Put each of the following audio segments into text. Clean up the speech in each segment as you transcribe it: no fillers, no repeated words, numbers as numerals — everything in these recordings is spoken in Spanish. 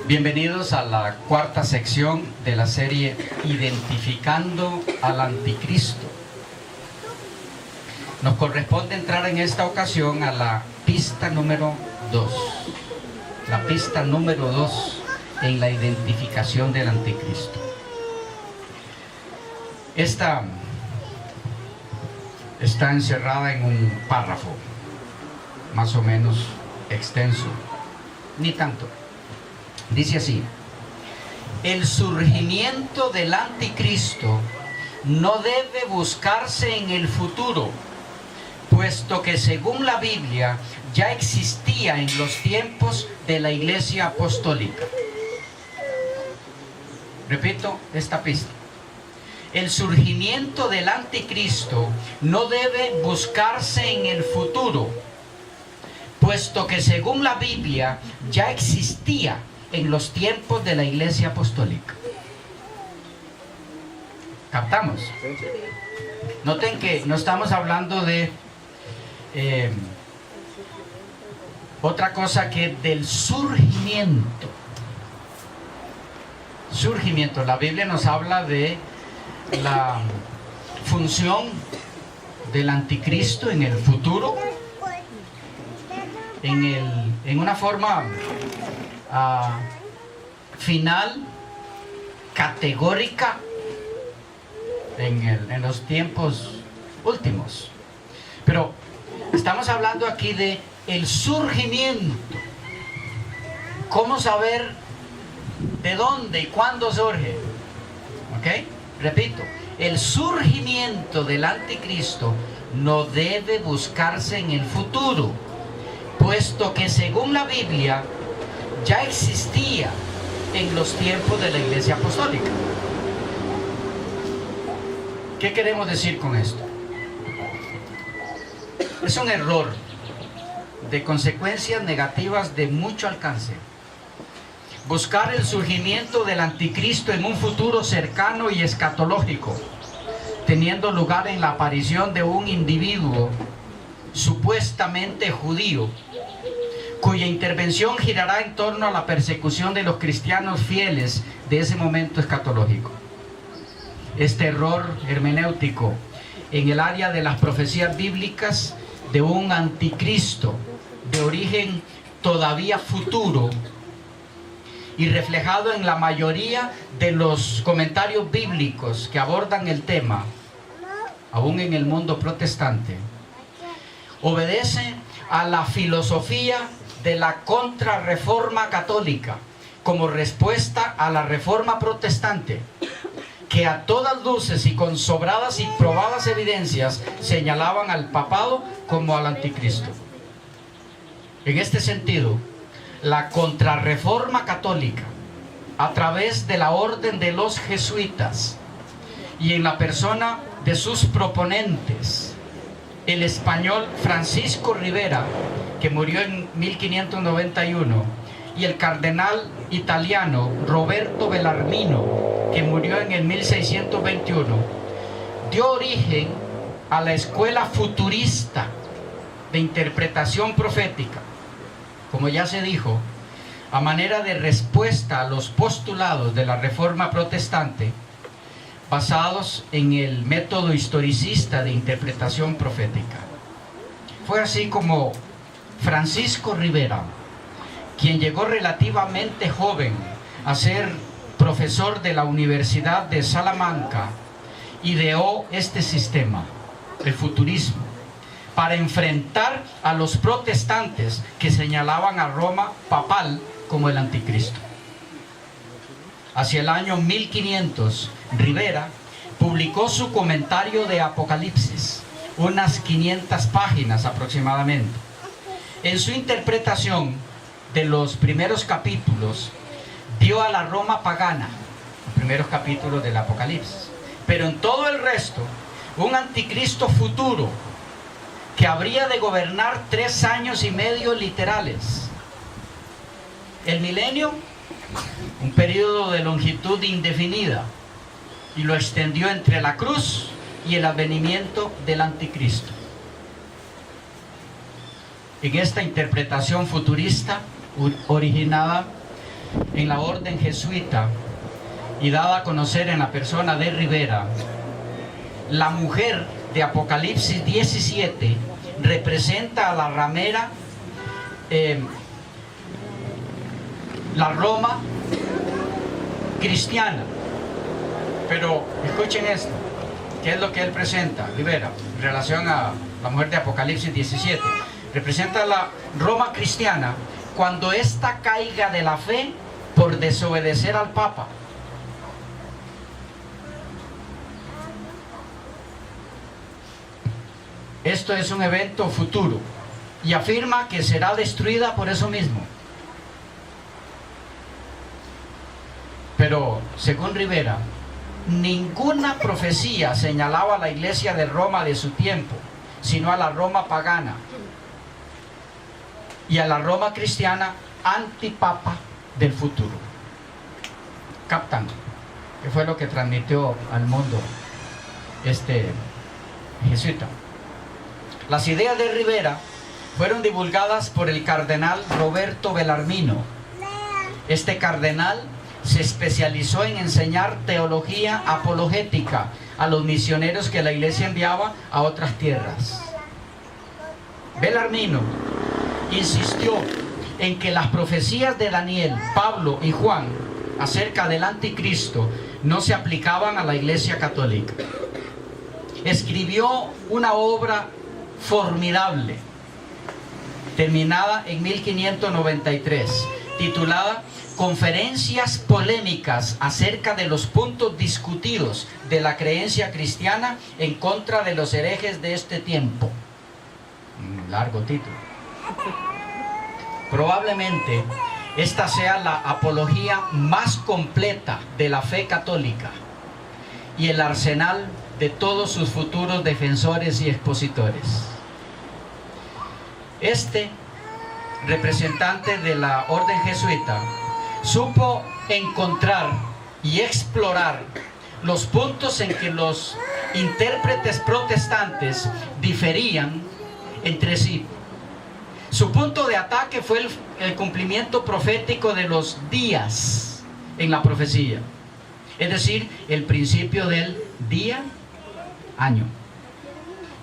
Bienvenidos a la cuarta sección de la serie Identificando al Anticristo. Nos corresponde entrar en esta ocasión a la pista número 2. La pista número 2 en la identificación del Anticristo. Esta está encerrada en un párrafo más o menos extenso, ni tanto. Dice así: el surgimiento del Anticristo no debe buscarse en el futuro, puesto que según la Biblia ya existía en los tiempos de la Iglesia Apostólica. Repito esta pista. El surgimiento del Anticristo no debe buscarse en el futuro, puesto que según la Biblia ya existía en los tiempos de la Iglesia Apostólica. ¿Captamos? Noten que no estamos hablando de otra cosa que del surgimiento. Surgimiento. La Biblia nos habla de la función del Anticristo en el futuro, en una forma final, categórica, en los tiempos últimos. Pero estamos hablando aquí de el surgimiento. ¿Cómo saber de dónde y cuándo surge? ¿Ok? Repito, el surgimiento del Anticristo no debe buscarse en el futuro, puesto que según la Biblia ya existía en los tiempos de la Iglesia Apostólica. ¿Qué queremos decir con esto? Es un error de consecuencias negativas de mucho alcance buscar el surgimiento del Anticristo en un futuro cercano y escatológico, teniendo lugar en la aparición de un individuo supuestamente judío, cuya intervención girará en torno a la persecución de los cristianos fieles de ese momento escatológico. Este error hermenéutico en el área de las profecías bíblicas de un anticristo de origen todavía futuro y reflejado en la mayoría de los comentarios bíblicos que abordan el tema, aún en el mundo protestante, obedece a la filosofía de la contrarreforma católica como respuesta a la reforma protestante, que a todas luces y con sobradas y probadas evidencias señalaban al papado como al anticristo. En este sentido, la contrarreforma católica, a través de la orden de los jesuitas y en la persona de sus proponentes, el español Francisco Rivera, que murió en 1591, y el cardenal italiano Roberto Bellarmino, que murió en el 1621, dio origen a la escuela futurista de interpretación profética, como ya se dijo, a manera de respuesta a los postulados de la Reforma Protestante, basados en el método historicista de interpretación profética. Fue así como Francisco Rivera, quien llegó relativamente joven a ser profesor de la Universidad de Salamanca, ideó este sistema, el futurismo, para enfrentar a los protestantes que señalaban a Roma papal como el anticristo. Hacia el año 1500, Rivera publicó su comentario de Apocalipsis, unas 500 páginas aproximadamente. En su interpretación de los primeros capítulos, dio a la Roma pagana, los primeros capítulos del Apocalipsis. Pero en todo el resto, un anticristo futuro que habría de gobernar 3 años y medio literales. El milenio, un periodo de longitud indefinida, y lo extendió entre la cruz y el advenimiento del anticristo. En esta interpretación futurista, originada en la orden jesuita y dada a conocer en la persona de Rivera, la mujer de Apocalipsis 17 representa a la ramera, la Roma cristiana. Pero escuchen esto, ¿qué es lo que él presenta, Rivera, en relación a la mujer de Apocalipsis 17? Representa a la Roma cristiana cuando ésta caiga de la fe por desobedecer al Papa. Esto es un evento futuro y afirma que será destruida por eso mismo. Pero, según Rivera, ninguna profecía señalaba a la iglesia de Roma de su tiempo, sino a la Roma pagana y a la Roma cristiana antipapa del futuro. ¿Captan? ¿Qué fue lo que transmitió al mundo este jesuita? Las ideas de Rivera fueron divulgadas por el cardenal Roberto Bellarmino. Este cardenal se especializó en enseñar teología apologética a los misioneros que la iglesia enviaba a otras tierras. Bellarmino insistió en que las profecías de Daniel, Pablo y Juan acerca del anticristo no se aplicaban a la iglesia católica. Escribió una obra formidable, terminada en 1593, titulada Conferencias polémicas acerca de los puntos discutidos de la creencia cristiana en contra de los herejes de este tiempo. Un largo título. Probablemente esta sea la apología más completa de la fe católica y el arsenal de todos sus futuros defensores y expositores. Este representante de la orden jesuita supo encontrar y explorar los puntos en que los intérpretes protestantes diferían entre sí. Su punto de ataque fue el cumplimiento profético de los días en la profecía, es decir, el principio del día-año.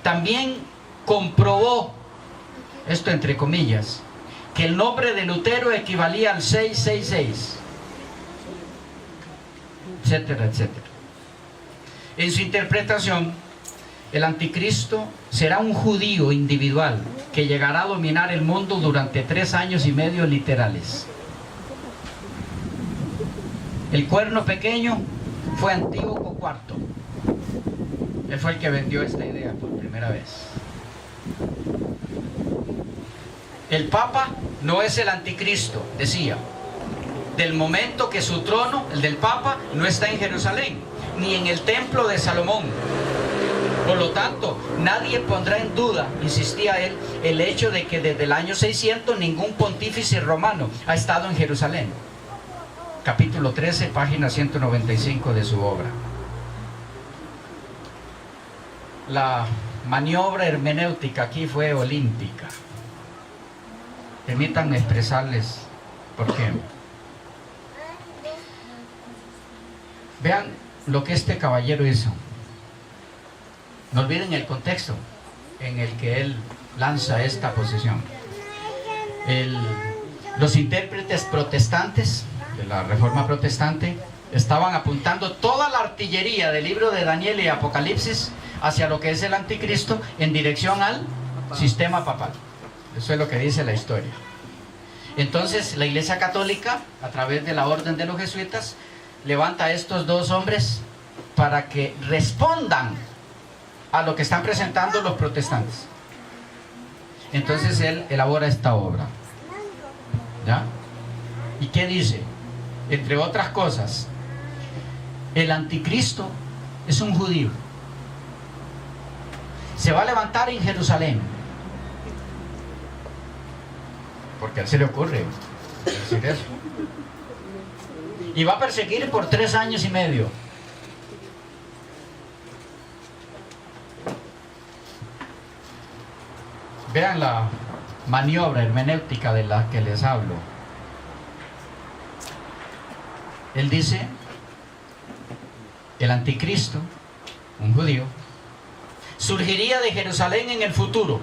También comprobó, esto entre comillas, que el nombre de Lutero equivalía al 666, etcétera, etcétera. En su interpretación, el anticristo será un judío individual que llegará a dominar el mundo durante 3 años y medio literales. El cuerno pequeño fue Antíoco IV. Él fue el que vendió esta idea por primera vez. El Papa no es el anticristo, decía, del momento que su trono, el del Papa, no está en Jerusalén, ni en el templo de Salomón. Por lo tanto, nadie pondrá en duda, insistía él, el hecho de que desde el año 600 ningún pontífice romano ha estado en Jerusalén. Capítulo 13, página 195 de su obra. La maniobra hermenéutica aquí fue olímpica. Permítanme expresarles por qué. Vean lo que este caballero hizo. No olviden el contexto en el que él lanza esta posición. Los intérpretes protestantes de la Reforma Protestante estaban apuntando toda la artillería del libro de Daniel y Apocalipsis hacia lo que es el anticristo en dirección al Sistema papal. Eso es lo que dice la historia. Entonces la Iglesia Católica, a través de la orden de los jesuitas, levanta a estos dos hombres para que respondan a lo que están presentando los protestantes. Entonces él elabora esta obra, ¿ya? ¿Y qué dice? Entre otras cosas, el anticristo es un judío. Se va a levantar en Jerusalén. Porque a él se le ocurre decir eso. Y va a perseguir por 3 años y medio. Vean la maniobra hermenéutica de la que les hablo. Él dice, el anticristo, un judío, surgiría de Jerusalén en el futuro.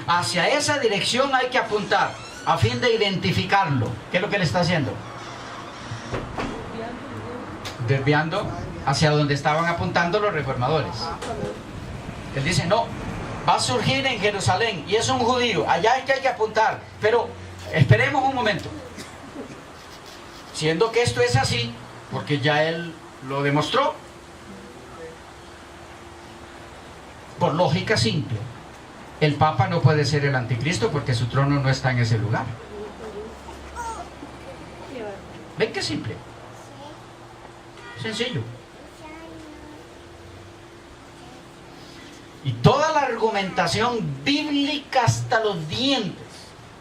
Hacia esa dirección hay que apuntar a fin de identificarlo. ¿Qué es lo que él está haciendo? Desviando hacia donde estaban apuntando los reformadores. Él dice, no, va a surgir en Jerusalén y es un judío, allá es que hay que apuntar. Pero esperemos un momento. Siendo que esto es así, porque ya él lo demostró, por lógica simple, el Papa no puede ser el anticristo porque su trono no está en ese lugar. ¿Ven qué simple? Sencillo. Y toda la argumentación bíblica hasta los dientes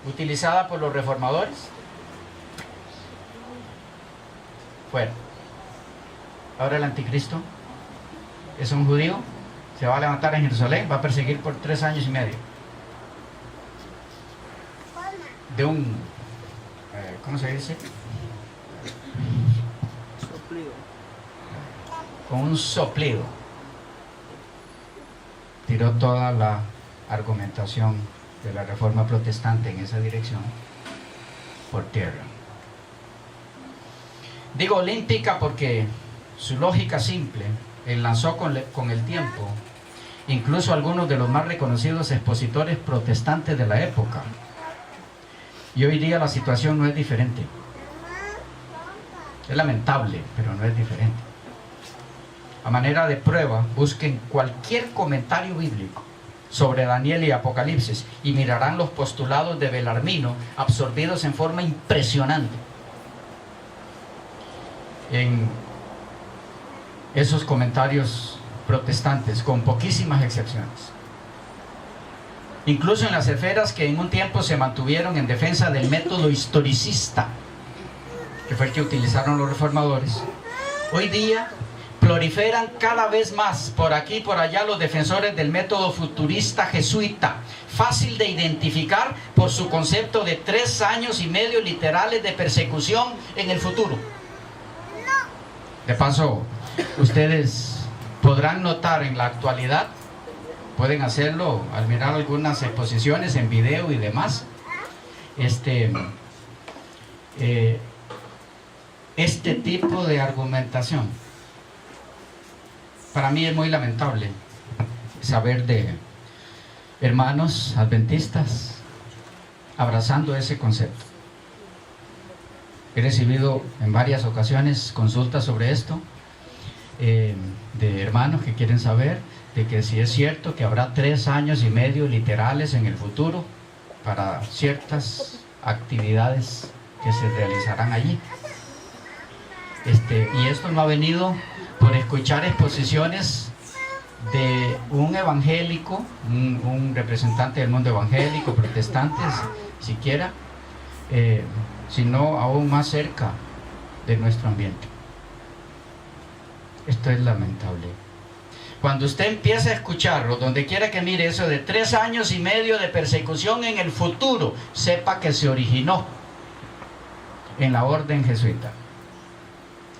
utilizada por los reformadores, fuera. Ahora el anticristo es un judío, se va a levantar en Jerusalén, va a perseguir por 3 años y medio. De un, ¿cómo se dice? Soplido. Con un soplido. Tiró toda la argumentación de la Reforma Protestante en esa dirección por tierra. Digo olímpica porque su lógica simple enlazó con el tiempo incluso algunos de los más reconocidos expositores protestantes de la época. Y hoy día la situación no es diferente. Es lamentable, pero no es diferente. A manera de prueba, busquen cualquier comentario bíblico sobre Daniel y Apocalipsis y mirarán los postulados de Belarmino absorbidos en forma impresionante en esos comentarios protestantes, con poquísimas excepciones. Incluso en las esferas que en un tiempo se mantuvieron en defensa del método historicista, que fue el que utilizaron los reformadores, hoy día proliferan cada vez más por aquí y por allá los defensores del método futurista jesuita, fácil de identificar por su concepto de 3 años y medio literales de persecución en el futuro. De paso, ustedes podrán notar en la actualidad, pueden hacerlo al mirar algunas exposiciones en video y demás, este tipo de argumentación. Para mí es muy lamentable saber de hermanos adventistas abrazando ese concepto. He recibido en varias ocasiones consultas sobre esto, de hermanos que quieren saber de que si es cierto que habrá 3 años y medio literales en el futuro para ciertas actividades que se realizarán allí. Y esto no ha venido por escuchar exposiciones de un evangélico, un representante del mundo evangélico, protestantes siquiera, sino aún más cerca de nuestro ambiente. Esto es lamentable. Cuando usted empieza a escucharlo, donde quiera que mire eso de 3 años y medio de persecución en el futuro, sepa que se originó en la orden jesuita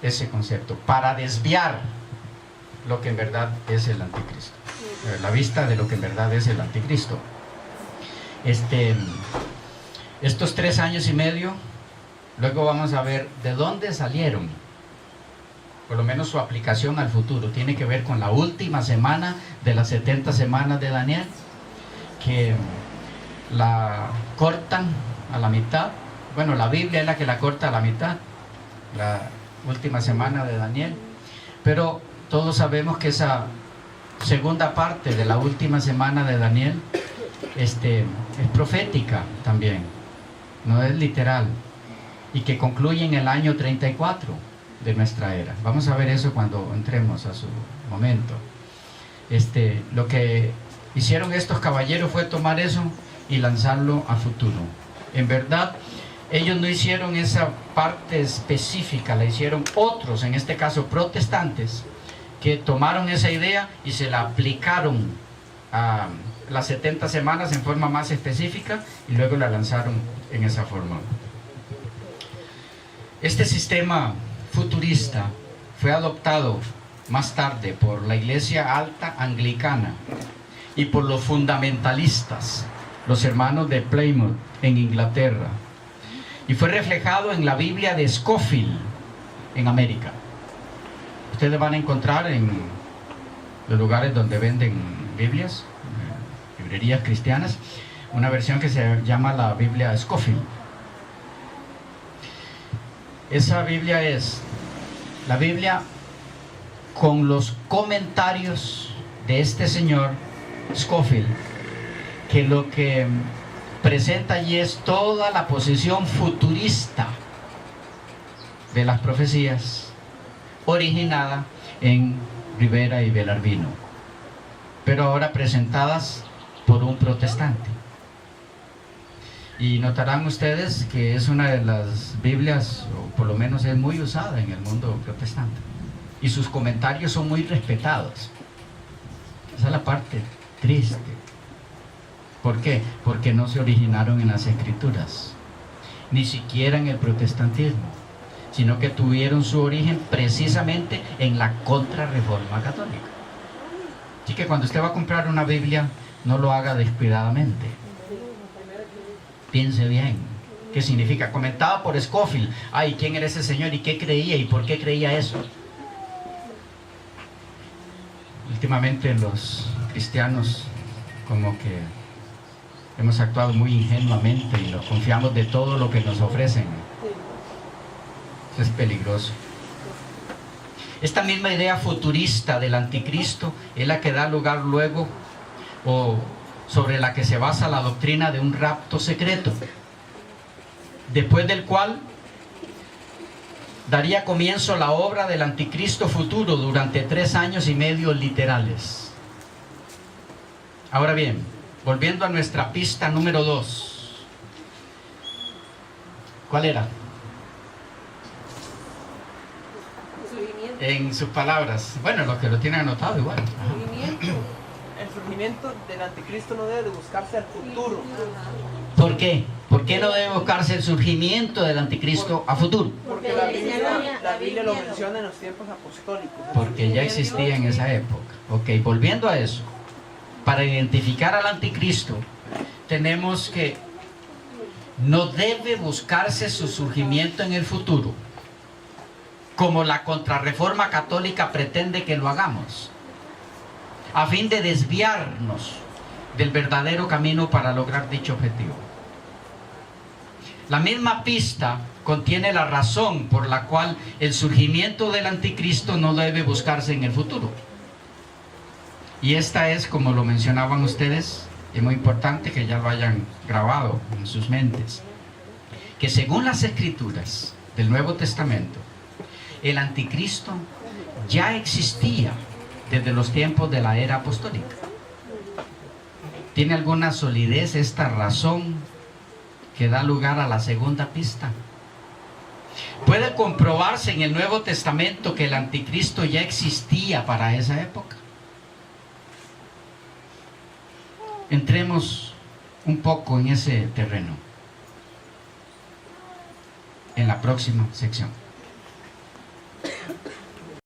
ese concepto, para desviar lo que en verdad es el anticristo, la vista de lo que en verdad es el anticristo. Estos 3 años y medio, luego vamos a ver de dónde salieron por lo menos su aplicación al futuro, tiene que ver con la última semana de las 70 semanas de Daniel, que la cortan a la mitad. Bueno, la Biblia es la que la corta a la mitad, la última semana de Daniel, pero todos sabemos que esa segunda parte de la última semana de Daniel es profética también, no es literal, y que concluye en el año 34 de nuestra era. Vamos a ver eso cuando entremos a su momento. Lo que hicieron estos caballeros fue tomar eso y lanzarlo a futuro. En verdad, ellos no hicieron esa parte específica, la hicieron otros, en este caso protestantes, que tomaron esa idea y se la aplicaron a las 70 semanas en forma más específica y luego la lanzaron en esa forma. Este sistema futurista fue adoptado más tarde por la Iglesia Alta Anglicana y por los fundamentalistas, los hermanos de Plymouth en Inglaterra, y fue reflejado en la Biblia de Scofield en América. Ustedes van a encontrar en los lugares donde venden Biblias, librerías cristianas, una versión que se llama la Biblia Scofield. Esa Biblia es la Biblia con los comentarios de este señor Scofield, que lo que presenta allí es toda la posición futurista de las profecías originada en Rivera y Belarmino, pero ahora presentadas por un protestante. Y notarán ustedes que es una de las Biblias, o por lo menos es muy usada en el mundo protestante, y sus comentarios son muy respetados. Esa es la parte triste. ¿Por qué? Porque no se originaron en las Escrituras, ni siquiera en el protestantismo, sino que tuvieron su origen precisamente en la Contrarreforma católica. Así que cuando usted va a comprar una Biblia, no lo haga descuidadamente. Piense bien. ¿Qué significa? Comentado por Scofield. Ay, ¿quién era ese señor y qué creía y por qué creía eso? Últimamente los cristianos como que hemos actuado muy ingenuamente y nos confiamos de todo lo que nos ofrecen. Eso es peligroso. Esta misma idea futurista del anticristo es la que da lugar luego, o sobre la que se basa la doctrina de un rapto secreto, después del cual daría comienzo la obra del anticristo futuro durante 3 años y medio literales. Ahora bien, volviendo a nuestra pista número 2. ¿Cuál era? En sus palabras. Bueno, los que lo tienen anotado igual. El surgimiento del anticristo no debe de buscarse al futuro. ¿Por qué? ¿Por qué no debe buscarse el surgimiento del anticristo a futuro? Porque la Biblia lo menciona en los tiempos apostólicos. Porque ya existía en esa época. Ok, volviendo a eso. Para identificar al anticristo, tenemos que no debe buscarse su surgimiento en el futuro, como la Contrarreforma católica pretende que lo hagamos, a fin de desviarnos del verdadero camino para lograr dicho objetivo. La misma pista contiene la razón por la cual el surgimiento del anticristo no debe buscarse en el futuro. Y esta es, como lo mencionaban ustedes, es muy importante que ya lo hayan grabado en sus mentes, que según las Escrituras del Nuevo Testamento, el anticristo ya existía desde los tiempos de la era apostólica. ¿Tiene alguna solidez esta razón que da lugar a la segunda pista? ¿Puede comprobarse en el Nuevo Testamento que el anticristo ya existía para esa época? Entremos un poco en ese terreno en la próxima sección.